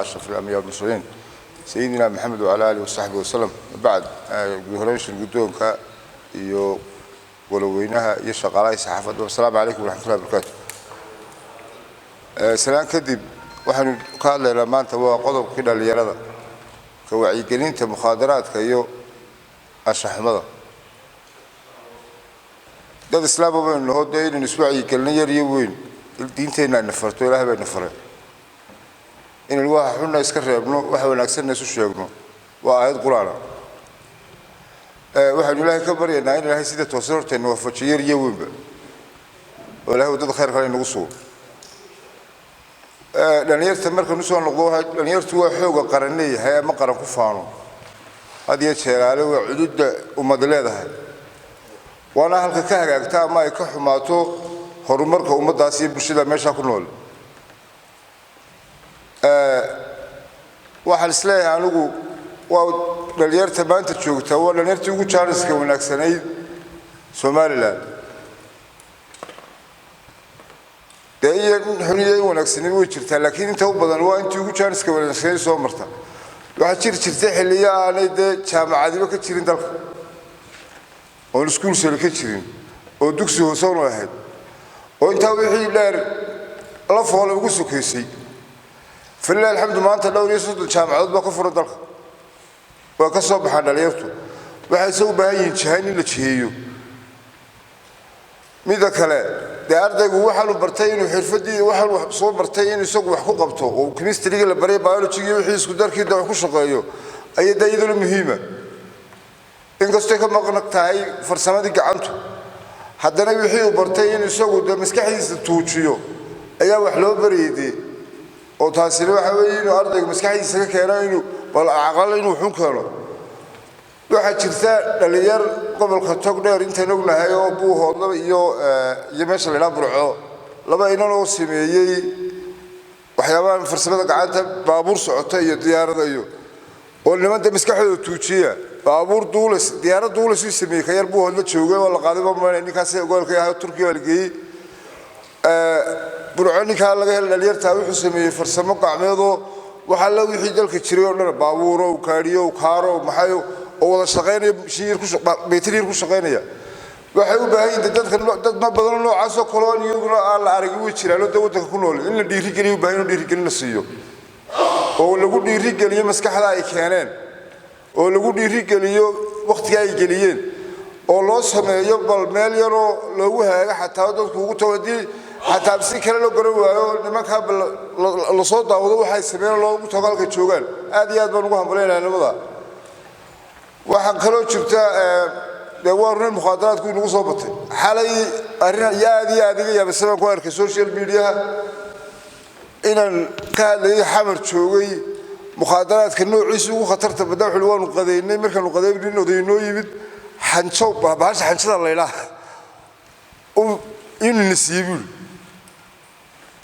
أشرف الأنبياء والمرسلين سيدنا محمد وعلى آله وصحبه وسلم. بعد جهرانش الجدون كا ولوينها يشغل صحافة. والسلام عليكم ورحمة الله وبركاته. سلام كذب وحن قال لما أنت وقضوا كده اللي يرضى كوعي جنين مخادرات كيو الشحمضة ده الإسلام بين هو دين نسوعي كلنا يريوين الدين تينا نفرتوا لها بين نفرين إن الواحد حنا يسكر ابنه واحد ونكسر نسوش ابنه وآيات قرآن واحد الله كبر ينعين الله سيدة توصلت إنه وفتشير يوين ولا هو ده خير خلينا نقصه لأن يرتمر كنوسون الغوها لأن يرتوى حوجة قرنية هي ما قرن كفانو هذه الشيء على وعدود ومدلها وأنا هالكهجة أكتر ما يكح ماتو هرمرك ومداسي بشدة مش هكونول واحد سلاح عنو ولأن يرتبان تشوك توا لأن يرتوى تشارلز كونك سنيد سوماليلاند ده حنيه ونكسني وجرتها لكن انت وبدن waa intii ugu jaaniska wanaagsan soo marta waxa jirtay xilliya aanay jaamacadiba ka jirin dalka oo iskuul sare ka jirin oo dugsi hoose oo ahayd oo inta wixii dheer la fool ugu sukaysay fillahi alxamdu maanta dhowr iyo soddon jaamacad baa ka furan dalka waa ka soo baxaan dhalinyartu waxay soo baahan yihiin jahan in la jiheeyo mida kale de ardaygu waxa uu bartay inuu xirfadii waxa uu soo bartay inuu isagu wax ku qabto oo chemistry la baray biology iyo wixii isku darkiisa wax ku shaqeeyo ay dayaduna muhiima in kastoo ka maqnaqtaay farsamadii gacantu haddana wixii uu bartay inuu isagu maskaxdiisa tuujiyo ayaa wax loo bareeyay oo taasina waxa weeye inuu ardaygu maskaxdiisa ka keeno inuu bal aqal inuu xun keeno waxa jirta dhalinyar gobolka Togdheer inta ognahay oo buu hoodlo iyo meesha la burco laba inoo sameeyay waxyaabaha farsamada gacanta baabuur socota iyo diyaarada iyo oo nimada maskaxdooda tuujiya baabuur duulis diyaarad duulis sameeyay kayar buu hoodlo joogay oo la qaaday baa ninkaas gobolka yahay Turkiga walgeeyay burco ninka laga helay dhalinyarta wuxuu sameeyay farsamo gacmeedo waxa la wixii dalka jiray oo dhan baabuur oo kaariyo kaaro maxay oo wada shaqeynaya shiir ku beetiriir ku shaqeynaya waxay u baahan yihiin dad ma badan noocaas oo koloniyaduna aan la arag way jiraan dawladda ku nool in la dhiiri geliyo baahan in dhiiri gelin la siiyo oo lagu dhiiri geliyo maskaxda ay keeneen oo lagu dhiiri geliyo waqtiga ay geliyeen oo loo sameeyo bal meel yar oo loogu haaga xataa dadku ugu tawadii xataa si kale loo garan waayo nimanka la soo daawado waxay sameeyeen loogu tagalka joogan aad iyo aad baan ugu hambaleynayaa nabada waxaan kaloo jirta deewaarna mukhadaraadku inuu soo batay xalay arin yaadi adiga yaabsan ku arkay social media inaan ka hadlay xamar joogay mukhadaraadka noociisa ugu khatarta badan wuxuu waanu qadeynay markaan qadeynay odaynoo yimid xanjo baabash xanjada leeyla in nasiibul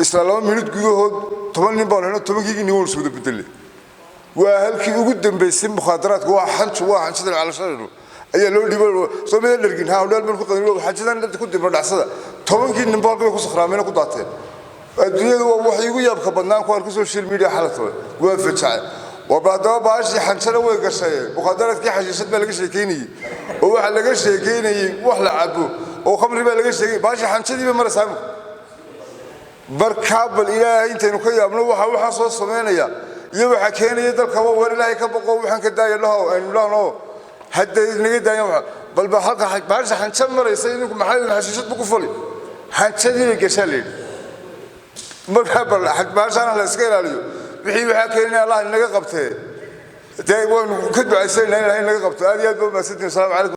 isla 2 minute gudahood 10 nin baan helo 10 gigi nin soo bedelay وهالكي يقول دم بيسم مخاطرات واحد واحد شدنا على شرره أيه لو ديبل سو مين نرجين هؤلاء من فوق لو حاجتنا تكون دبر دعسة تومن كي نبغى كل كوس خرامين كوداتين الدنيا وحي يقول يبقى بدنا كوار كوس السوشيال ميديا حالته وقف شعر وبعدها باش حنشنا ويقشة مخاطرات كي حاجة شد بالك شيء كيني هو حلقة شيء كيني وحلا عبو وخمر بالك شيء باش حنشدي بمرة سام بركاب الإله أنت نكيا من وحا صوص صمينيا يبغى حكينا يدل كوا ورلا يكبقوا وحن كداي له إن لا نو حتى نجد يوم بل بحق حق بعرس حنشمر يصيركم محل حشيشة بكفولي حنشدي الجسالين مرحبا حق بعرس أنا لسكير عليه بحي حكينا الله إنك قبته تايبون كدوا عسين هنا إنك قبته هذه يدل ما سيدنا السلام عليكم.